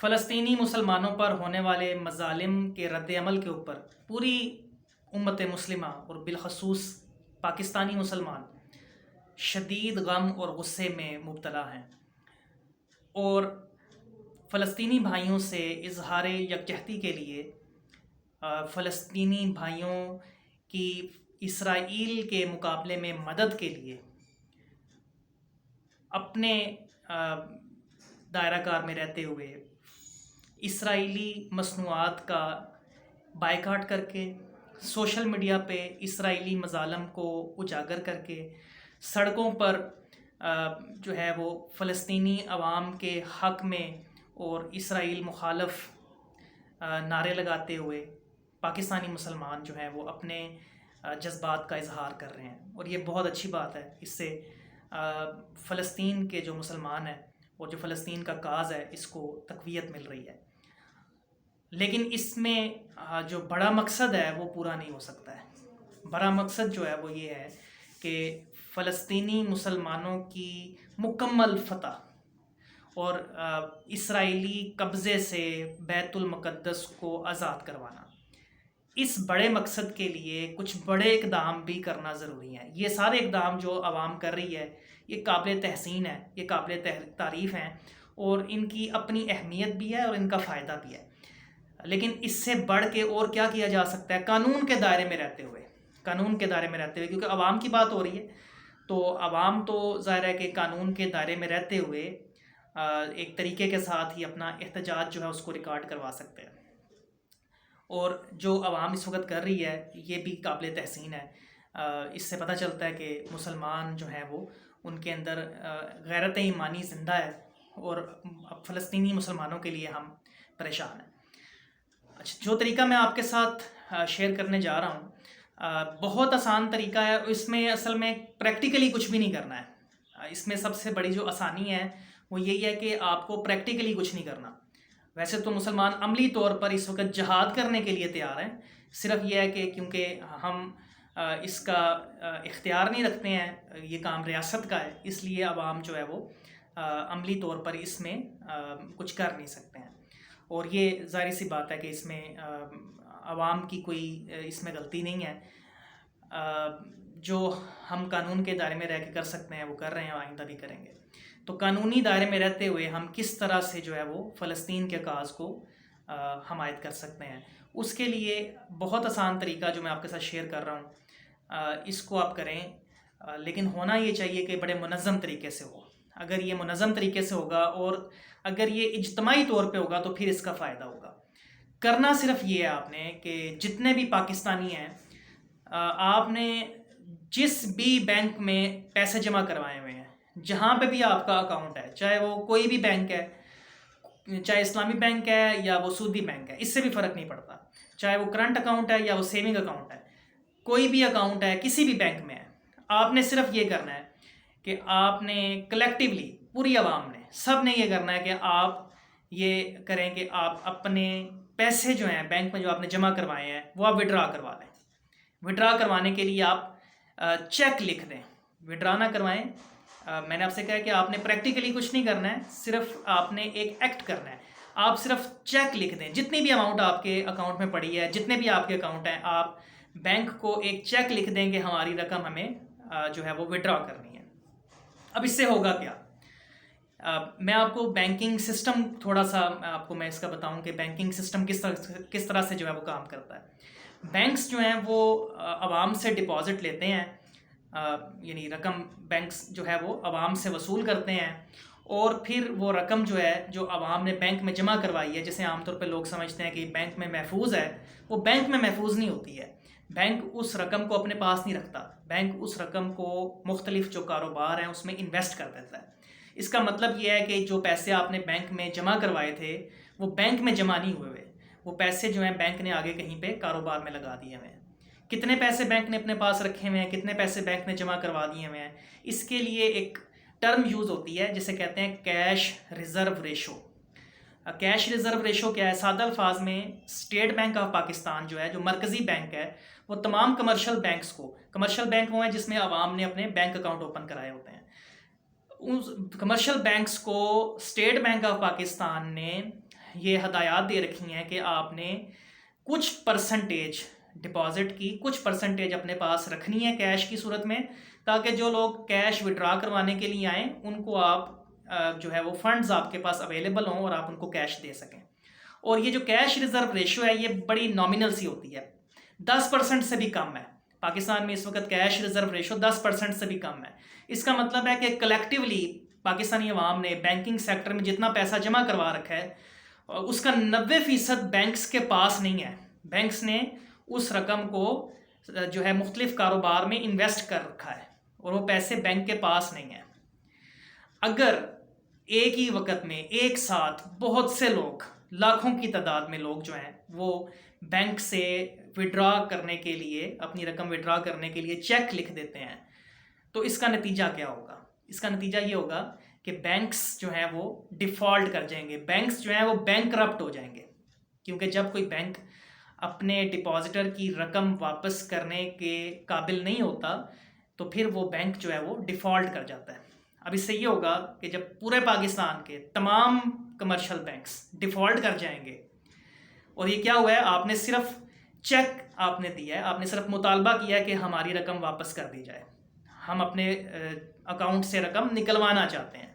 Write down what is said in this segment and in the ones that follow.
فلسطینی مسلمانوں پر ہونے والے مظالم کے رد عمل کے اوپر پوری امت مسلمہ اور بالخصوص پاکستانی مسلمان شدید غم اور غصے میں مبتلا ہیں، اور فلسطینی بھائیوں سے اظہار یکجہتی کے لیے فلسطینی بھائیوں کی اسرائیل کے مقابلے میں مدد کے لیے اپنے دائرہ کار میں رہتے ہوئے اسرائیلی مصنوعات کا بائیکاٹ کر کے، سوشل میڈیا پہ اسرائیلی مظالم کو اجاگر کر کے، سڑکوں پر جو ہے وہ فلسطینی عوام کے حق میں اور اسرائیل مخالف نعرے لگاتے ہوئے پاکستانی مسلمان جو ہیں وہ اپنے جذبات کا اظہار کر رہے ہیں، اور یہ بہت اچھی بات ہے۔ اس سے فلسطین کے جو مسلمان ہیں اور جو فلسطین کا کاز ہے اس کو تقویت مل رہی ہے، لیکن اس میں جو بڑا مقصد ہے وہ پورا نہیں ہو سکتا ہے۔ بڑا مقصد جو ہے وہ یہ ہے کہ فلسطینی مسلمانوں کی مکمل فتح اور اسرائیلی قبضے سے بیت المقدس کو آزاد کروانا۔ اس بڑے مقصد کے لیے کچھ بڑے اقدام بھی کرنا ضروری ہیں۔ یہ سارے اقدام جو عوام کر رہی ہے یہ قابل تحسین ہے، یہ قابل تعریف ہیں، اور ان کی اپنی اہمیت بھی ہے اور ان کا فائدہ بھی ہے، لیکن اس سے بڑھ کے اور کیا کیا جا سکتا ہے؟ قانون کے دائرے میں رہتے ہوئے، کیونکہ عوام کی بات ہو رہی ہے تو عوام تو ظاہر ہے کہ قانون کے دائرے میں رہتے ہوئے ایک طریقے کے ساتھ ہی اپنا احتجاج جو ہے اس کو ریکارڈ کروا سکتے ہیں، اور جو عوام اس وقت کر رہی ہے یہ بھی قابل تحسین ہے۔ اس سے پتہ چلتا ہے کہ مسلمان جو ہیں وہ ان کے اندر غیرت ایمانی زندہ ہے، اور فلسطینی مسلمانوں کے لیے ہم پریشان ہیں۔ اچھا، جو طریقہ میں آپ کے ساتھ شیئر کرنے جا رہا ہوں بہت آسان طریقہ ہے، اس میں اصل میں پریکٹیکلی کچھ بھی نہیں کرنا ہے۔ اس میں سب سے بڑی جو آسانی ہے وہ یہی ہے کہ آپ کو پریکٹیکلی کچھ نہیں کرنا۔ ویسے تو مسلمان عملی طور پر اس وقت جہاد کرنے کے لیے تیار ہیں، صرف یہ ہے کہ کیونکہ ہم اس کا اختیار نہیں رکھتے ہیں، یہ کام ریاست کا ہے، اس لیے عوام جو ہے وہ عملی طور پر اس میں کچھ کر نہیں سکتے ہیں، اور یہ ظاہر سی بات ہے کہ اس میں عوام کی کوئی اس میں غلطی نہیں ہے۔ جو ہم قانون کے دائرے میں رہ کے کر سکتے ہیں وہ کر رہے ہیں، آئندہ بھی کریں گے۔ تو قانونی دائرے میں رہتے ہوئے ہم کس طرح سے جو ہے وہ فلسطین کے کاز کو حمایت کر سکتے ہیں، اس کے لیے بہت آسان طریقہ جو میں آپ کے ساتھ شیئر کر رہا ہوں اس کو آپ کریں، لیکن ہونا یہ چاہیے کہ بڑے منظم طریقے سے ہو۔ اگر یہ منظم طریقے سے ہوگا اور اگر یہ اجتماعی طور پہ ہوگا تو پھر اس کا فائدہ ہوگا۔ کرنا صرف یہ ہے آپ نے کہ جتنے بھی پاکستانی ہیں آپ نے جس بھی بینک میں پیسے جمع کروائے ہوئے ہیں، جہاں پہ بھی آپ کا اکاؤنٹ ہے، چاہے وہ کوئی بھی بینک ہے، چاہے اسلامی بینک ہے یا وہ سودی بینک ہے، اس سے بھی فرق نہیں پڑتا، چاہے وہ کرنٹ اکاؤنٹ ہے یا وہ سیونگ اکاؤنٹ ہے، کوئی بھی اکاؤنٹ ہے کسی بھی بینک میں ہے، آپ نے صرف یہ کرنا ہے کہ آپ نے کلیکٹیولی پوری عوام نے سب نے یہ کرنا ہے کہ آپ یہ کریں کہ آپ اپنے پیسے جو ہیں بینک میں جو آپ نے جمع کروائے ہیں وہ آپ وڈرا کروا لیں۔ وڈرا کروانے کے لیے آپ چیک لکھ دیں، وڈرا نہ کروائیں۔ میں نے آپ سے کہا کہ آپ نے پریکٹیکلی کچھ نہیں کرنا ہے، صرف آپ نے ایک ایکٹ کرنا ہے۔ آپ صرف چیک لکھ دیں، جتنی بھی اماؤنٹ آپ کے اکاؤنٹ میں پڑی ہے، جتنے بھی آپ کے اکاؤنٹ ہیں، آپ بینک کو ایک چیک لکھ دیں کہ ہماری رقم ہمیں جو ہے وہ وڈرا کرنی ہے۔ اب اس سے ہوگا کیا؟ میں آپ کو بینکنگ سسٹم تھوڑا سا آپ کو میں اس کا بتاؤں کہ بینکنگ سسٹم کس طرح سے جو ہے وہ کام کرتا ہے۔ بینکس جو ہیں وہ عوام سے ڈپازٹ لیتے ہیں، یعنی رقم بینکس جو ہے وہ عوام سے وصول کرتے ہیں، اور پھر وہ رقم جو ہے جو عوام نے بینک میں جمع کروائی ہے، جیسے عام طور پہ لوگ سمجھتے ہیں کہ بینک میں محفوظ ہے، وہ بینک میں محفوظ نہیں ہوتی ہے۔ بینک اس رقم کو اپنے پاس نہیں رکھتا، بینک اس رقم کو مختلف جو کاروبار ہیں اس میں انویسٹ کر دیتا ہے۔ اس کا مطلب یہ ہے کہ جو پیسے آپ نے بینک میں جمع کروائے تھے وہ بینک میں جمع نہیں ہوئے، وہ پیسے جو ہیں بینک نے آگے کہیں پہ کاروبار میں لگا دیے ہوئے ہیں۔ کتنے پیسے بینک نے اپنے پاس رکھے ہوئے ہیں، کتنے پیسے بینک نے جمع کروا دیے ہوئے ہیں، اس کے لیے ایک ٹرم یوز ہوتی ہے جسے کہتے ہیں cash reserve ratio. Cash reserve ratio کیا ہے؟ سادہ الفاظ میں اسٹیٹ بینک آف پاکستان جو ہے، جو مرکزی بینک ہے، وہ تمام کمرشل بینکس کو، کمرشل بینک وہ ہیں جس میں عوام نے اپنے بینک اکاؤنٹ اوپن کرائے ہوتے ہیں، ان کمرشل بینکس کو اسٹیٹ بینک آف پاکستان نے یہ ہدایات دے رکھی ہیں کہ آپ نے کچھ پرسنٹیج ڈپازٹ کی، کچھ پرسنٹیج اپنے پاس رکھنی ہے کیش کی صورت میں، تاکہ جو لوگ کیش وڈرا کروانے کے لیے آئیں ان کو آپ جو ہے وہ فنڈز آپ کے پاس اویلیبل ہوں اور آپ ان کو کیش دے سکیں۔ اور یہ جو کیش ریزرو ریشو ہے یہ بڑی نامنل سی ہوتی ہے، 10% سے بھی کم ہے۔ پاکستان میں اس وقت کیش ریزرو ریشو 10% سے بھی کم ہے۔ اس کا مطلب ہے کہ کلیکٹیولی پاکستانی عوام نے بینکنگ سیکٹر میں جتنا پیسہ جمع کروا رکھا ہے اس کا 90% بینکس کے پاس نہیں ہے۔ بینکس نے اس رقم کو جو ہے مختلف کاروبار میں انویسٹ کر رکھا ہے اور وہ پیسے بینک کے پاس نہیں ہیں۔ اگر ایک ہی وقت میں ایک ساتھ بہت سے لوگ، لاکھوں کی تعداد میں لوگ جو ہیں وہ بینک سے وڈرا کرنے کے لیے، اپنی رقم وڈرا کرنے کے لیے چیک لکھ دیتے ہیں، تو اس کا نتیجہ کیا ہوگا؟ اس کا نتیجہ یہ ہوگا کہ بینکس جو ہیں وہ ڈیفالٹ کر جائیں گے، بینکس جو ہیں وہ بینک کرپٹ ہو جائیں گے، کیونکہ جب کوئی بینک اپنے ڈپازیٹر کی رقم واپس کرنے کے قابل نہیں ہوتا تو پھر وہ بینک جو ہے وہ ڈیفالٹ کر جاتا ہے۔ اب اس سے یہ ہوگا کہ جب پورے پاکستان کے تمام کمرشل بینکس ڈیفالٹ کر جائیں گے، اور یہ کیا ہوا ہے، آپ نے صرف چیک آپ نے دیا ہے، آپ نے صرف مطالبہ کیا ہے کہ ہماری رقم واپس کر دی جائے، ہم اپنے اکاؤنٹ سے رقم نکلوانا چاہتے ہیں،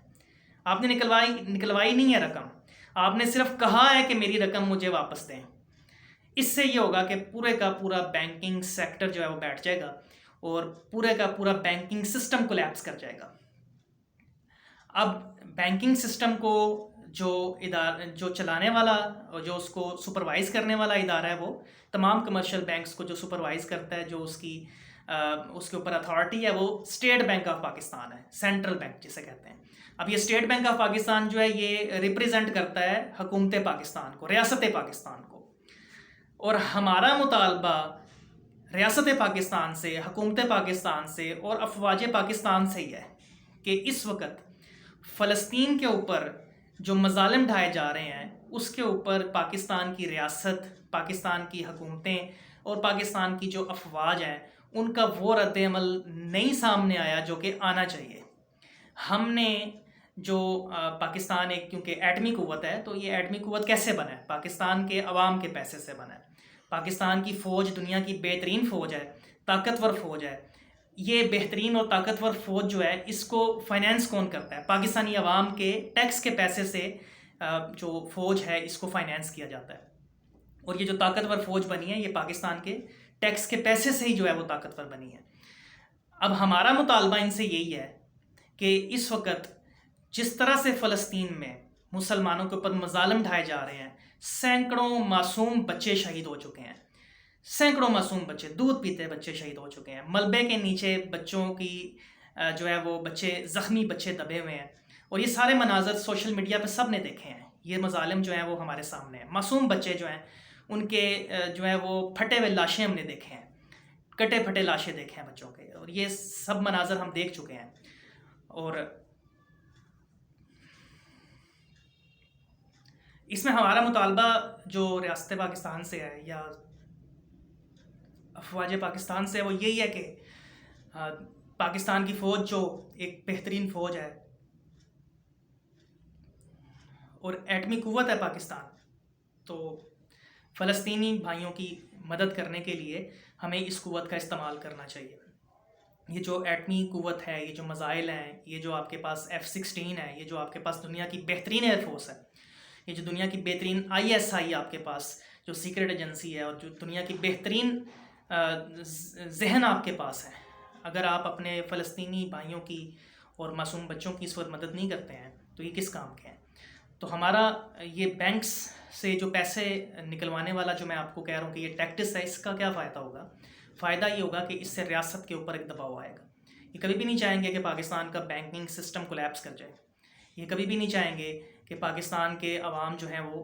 آپ نے نکلوائی نہیں ہے رقم، آپ نے صرف کہا ہے کہ میری رقم مجھے واپس دیں۔ اس سے یہ ہوگا کہ پورے کا پورا بینکنگ سیکٹر جو ہے وہ بیٹھ جائے گا اور پورے کا پورا بینکنگ سسٹم کولیپس کر جائے گا۔ اب بینکنگ سسٹم کو جو چلانے والا اور جو اس کو سپروائز کرنے والا ادارہ ہے، وہ تمام کمرشل بینکس کو جو سپروائز کرتا ہے، جو اس کے اوپر اتھارٹی ہے، وہ اسٹیٹ بینک آف پاکستان ہے، سینٹرل بینک جسے کہتے ہیں۔ اب یہ اسٹیٹ بینک آف پاکستان جو ہے یہ ریپریزنٹ کرتا ہے حکومت پاکستان کو، ریاست پاکستان کو، اور ہمارا مطالبہ ریاست پاکستان سے، حکومت پاکستان سے اور افواج پاکستان سے ہی ہے کہ اس وقت فلسطین کے اوپر جو مظالم ڈھائے جا رہے ہیں اس کے اوپر پاکستان کی ریاست، پاکستان کی حکومتیں اور پاکستان کی جو افواج ہیں ان کا وہ رد عمل نہیں سامنے آیا جو کہ آنا چاہیے۔ ہم نے جو پاکستان ایک کیونکہ ایٹمی قوت ہے، تو یہ ایٹمی قوت کیسے بنا ہے؟ پاکستان کے عوام کے پیسے سے بنا ہے۔ پاکستان کی فوج دنیا کی بہترین فوج ہے، طاقتور فوج ہے۔ یہ بہترین اور طاقتور فوج جو ہے اس کو فائنینس کون کرتا ہے؟ پاکستانی عوام کے ٹیکس کے پیسے سے جو فوج ہے اس کو فائنینس کیا جاتا ہے، اور یہ جو طاقتور فوج بنی ہے یہ پاکستان کے ٹیکس کے پیسے سے ہی جو ہے وہ طاقتور بنی ہے۔ اب ہمارا مطالبہ ان سے یہی ہے کہ اس وقت جس طرح سے فلسطین میں مسلمانوں کے اوپر مظالم ڈھائے جا رہے ہیں، سینکڑوں معصوم بچے شہید ہو چکے ہیں، سینکڑوں معصوم بچے، دودھ پیتے بچے شہید ہو چکے ہیں، ملبے کے نیچے بچوں کی جو ہے وہ بچے، زخمی بچے دبے ہوئے ہیں، اور یہ سارے مناظر سوشل میڈیا پہ سب نے دیکھے ہیں۔ یہ مظالم جو ہیں وہ ہمارے سامنے ہیں، معصوم بچے جو ہیں ان کے جو ہے وہ پھٹے ہوئے لاشیں ہم نے دیکھے ہیں، کٹے پھٹے لاشیں دیکھے ہیں بچوں کے، اور یہ سب مناظر ہم دیکھ چکے ہیں۔ اور اس میں ہمارا مطالبہ جو ریاست پاکستان سے ہے یا افواج پاکستان سے، وہ یہی ہے کہ پاکستان کی فوج جو ایک بہترین فوج ہے اور ایٹمی قوت ہے پاکستان، تو فلسطینی بھائیوں کی مدد کرنے کے لیے ہمیں اس قوت کا استعمال کرنا چاہیے۔ یہ جو ایٹمی قوت ہے، یہ جو میزائل ہیں، یہ جو آپ کے پاس F-16 ہے، یہ جو آپ کے پاس دنیا کی بہترین ایئر فورس ہے، یہ جو دنیا کی بہترین ISI آپ کے پاس جو سیکرٹ ایجنسی ہے، اور جو دنیا کی بہترین ذہن آپ کے پاس ہے، اگر آپ اپنے فلسطینی بھائیوں کی اور معصوم بچوں کی اس وقت مدد نہیں کرتے ہیں تو یہ کس کام کے ہیں؟ تو ہمارا یہ بینکس سے جو پیسے نکلوانے والا جو میں آپ کو کہہ رہا ہوں کہ یہ ٹیکٹس ہے، اس کا کیا فائدہ ہوگا؟ فائدہ یہ ہوگا کہ اس سے ریاست کے اوپر ایک دباؤ آئے گا۔ یہ کبھی بھی نہیں چاہیں گے کہ پاکستان کا بینکنگ سسٹم کولیپس کر جائے، یہ کبھی بھی نہیں چاہیں گے کہ پاکستان کے عوام جو ہیں وہ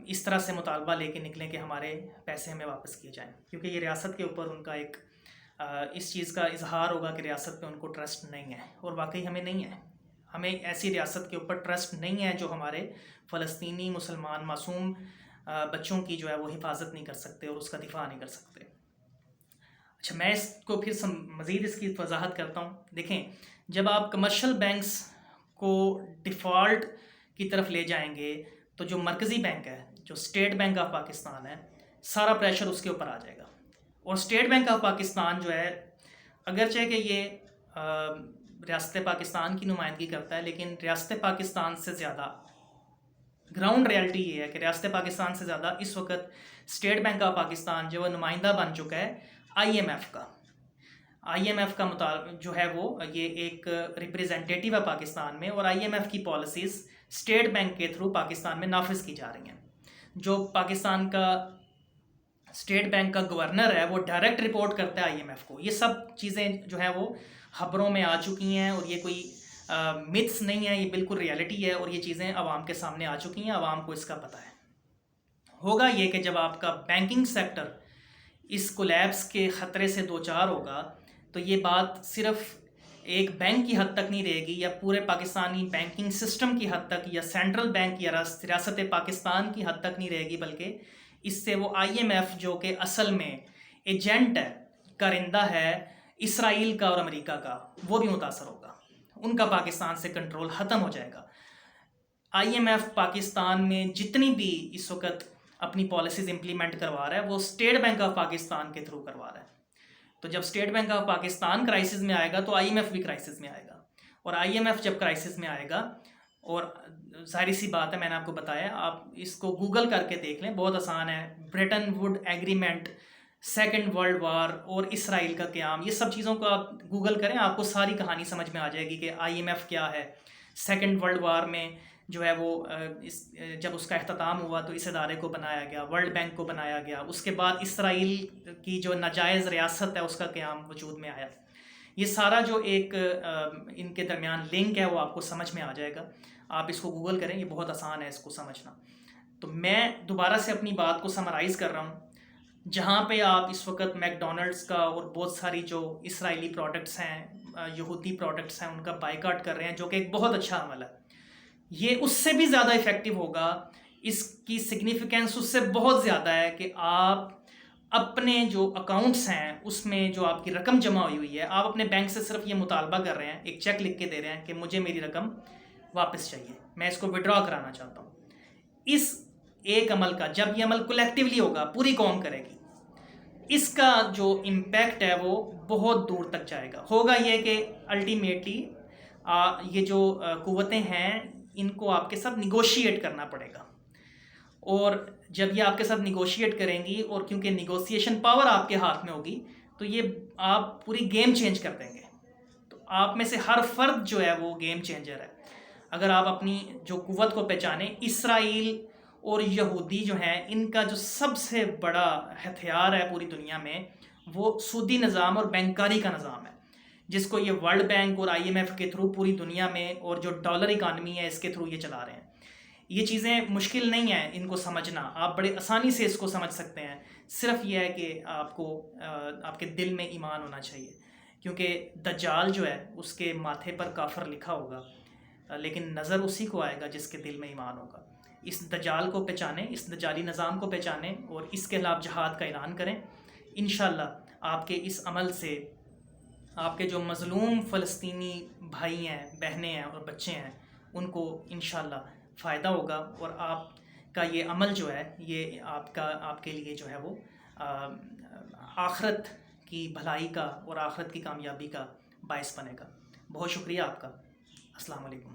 اس طرح سے مطالبہ لے کے نکلیں کہ ہمارے پیسے ہمیں واپس کیے جائیں، کیونکہ یہ ریاست کے اوپر ان کا ایک اس چیز کا اظہار ہوگا کہ ریاست پہ ان کو ٹرسٹ نہیں ہے، اور واقعی ہمیں نہیں ہے۔ ہمیں ایسی ریاست کے اوپر ٹرسٹ نہیں ہے جو ہمارے فلسطینی مسلمان معصوم بچوں کی جو ہے وہ حفاظت نہیں کر سکتے اور اس کا دفاع نہیں کر سکتے۔ اچھا، میں اس کو پھر مزید اس کی وضاحت کرتا ہوں۔ دیکھیں، جب آپ کمرشل بینکس کو ڈیفالٹ کی طرف لے جائیں گے تو جو مرکزی بینک ہے، جو اسٹیٹ بینک آف پاکستان ہے، سارا پریشر اس کے اوپر آ جائے گا. اور اسٹیٹ بینک آف پاکستان جو ہے، اگرچہ کہ یہ ریاست پاکستان کی نمائندگی کرتا ہے، لیکن ریاست پاکستان سے زیادہ گراؤنڈ ریالٹی یہ ہے کہ ریاست پاکستان سے زیادہ اس وقت اسٹیٹ بینک آف پاکستان جو ہے نمائندہ بن چکا ہے آئی ایم ایف کا. آئی ایم ایف کا جو ہے وہ یہ ایک ریپریزنٹیٹیو ہے پاکستان میں، اور آئی ایم ایف کی پالیسیز اسٹیٹ بینک کے تھرو پاکستان میں نافذ کی جا رہی ہیں. جو پاکستان کا اسٹیٹ بینک کا گورنر ہے وہ ڈائریکٹ رپورٹ کرتا ہے آئی ایم ایف کو. یہ سب چیزیں جو ہیں وہ خبروں میں آ چکی ہیں، اور یہ کوئی متس نہیں ہے، یہ بالکل ریالٹی ہے، اور یہ چیزیں عوام کے سامنے آ چکی ہیں، عوام کو اس کا پتہ ہے. ہوگا یہ کہ جب آپ کا بینکنگ سیکٹر اس کولیپس کے خطرے سے دوچار ہوگا تو یہ بات صرف ایک بینک کی حد تک نہیں رہے گی، یا پورے پاکستانی بینکنگ سسٹم کی حد تک، یا سینٹرل بینک یا ریاست پاکستان کی حد تک نہیں رہے گی، بلکہ اس سے وہ آئی ایم ایف جو کہ اصل میں ایجنٹ ہے، کرندہ ہے اسرائیل کا اور امریکہ کا، وہ بھی متاثر ہوگا. ان کا پاکستان سے کنٹرول ختم ہو جائے گا. آئی ایم ایف پاکستان میں جتنی بھی اس وقت اپنی پالیسیز امپلیمنٹ کروا رہا ہے وہ اسٹیٹ بینک آف پاکستان کے تھرو کروا رہا ہے. تو جب state bank of Pakistan crisis میں آئے گا تو آئی ایم ایف بھی کرائسس میں آئے گا. اور آئی ایم ایف جب کرائسس میں آئے گا، اور ظاہری سی بات ہے، میں نے آپ کو بتایا، آپ اس کو گوگل کر کے دیکھ لیں، بہت آسان ہے. Bretton Wood agreement, second world war اور اسرائیل کا قیام، یہ سب چیزوں کو آپ گوگل کریں، آپ کو ساری کہانی سمجھ میں آ جائے گی کہ آئی ایم ایف کیا ہے. سیکنڈ ورلڈ وار میں جو ہے وہ جب اس کا اختتام ہوا تو اس ادارے کو بنایا گیا، ورلڈ بینک کو بنایا گیا. اس کے بعد اسرائیل کی جو ناجائز ریاست ہے اس کا قیام وجود میں آیا. یہ سارا جو ایک ان کے درمیان لنک ہے وہ آپ کو سمجھ میں آ جائے گا. آپ اس کو گوگل کریں، یہ بہت آسان ہے اس کو سمجھنا. تو میں دوبارہ سے اپنی بات کو سمرائز کر رہا ہوں. جہاں پہ آپ اس وقت میک ڈونلڈس کا اور بہت ساری جو اسرائیلی پروڈکٹس ہیں، یہودی پروڈکٹس ہیں، ان کا بائیکاٹ کر رہے ہیں، جو کہ ایک بہت اچھا عمل ہے. یہ اس سے بھی زیادہ افیکٹو ہوگا، اس کی سگنیفیکنس اس سے بہت زیادہ ہے کہ آپ اپنے جو اکاؤنٹس ہیں اس میں جو آپ کی رقم جمع ہوئی ہے، آپ اپنے بینک سے صرف یہ مطالبہ کر رہے ہیں، ایک چیک لکھ کے دے رہے ہیں کہ مجھے میری رقم واپس چاہیے، میں اس کو وڈرا کرانا چاہتا ہوں. اس ایک عمل کا جب یہ عمل کولیکٹیولی ہوگا، پوری قوم کرے گی، اس کا جو امپیکٹ ہے وہ بہت دور تک جائے گا. ہوگا یہ کہ الٹیمیٹلی یہ جو قوتیں ہیں ان کو آپ کے ساتھ نیگوشیٹ کرنا پڑے گا. اور جب یہ آپ کے ساتھ نیگوشیٹ کریں گی، اور کیونکہ نیگوسیشن پاور آپ کے ہاتھ میں ہوگی، تو یہ آپ پوری گیم چینج کر دیں گے. تو آپ میں سے ہر فرد جو ہے وہ گیم چینجر ہے. اگر آپ اپنی جو قوت کو پہچانیں، اسرائیل اور یہودی جو ہیں ان کا جو سب سے بڑا ہتھیار ہے پوری دنیا میں وہ سودی نظام اور بینکاری کا نظام ہے، جس کو یہ ورلڈ بینک اور آئی ایم ایف کے تھرو پوری دنیا میں، اور جو ڈالر اکانومی ہے اس کے تھرو یہ چلا رہے ہیں. یہ چیزیں مشکل نہیں ہیں ان کو سمجھنا، آپ بڑے آسانی سے اس کو سمجھ سکتے ہیں. صرف یہ ہے کہ آپ کو آپ کے دل میں ایمان ہونا چاہیے، کیونکہ دجال جو ہے اس کے ماتھے پر کافر لکھا ہوگا، لیکن نظر اسی کو آئے گا جس کے دل میں ایمان ہوگا. اس دجال کو پہچانیں، اس دجالی نظام کو پہچانیں، اور اس کے خلاف جہاد کا اعلان کریں. انشاءاللہ آپ کے اس عمل سے آپ کے جو مظلوم فلسطینی بھائی ہیں، بہنیں ہیں اور بچے ہیں ان کو انشاءاللہ فائدہ ہوگا، اور آپ کا یہ عمل جو ہے یہ آپ کے لیے جو ہے وہ آخرت کی بھلائی کا اور آخرت کی کامیابی کا باعث بنے گا. بہت شکریہ آپ کا. السلام علیکم.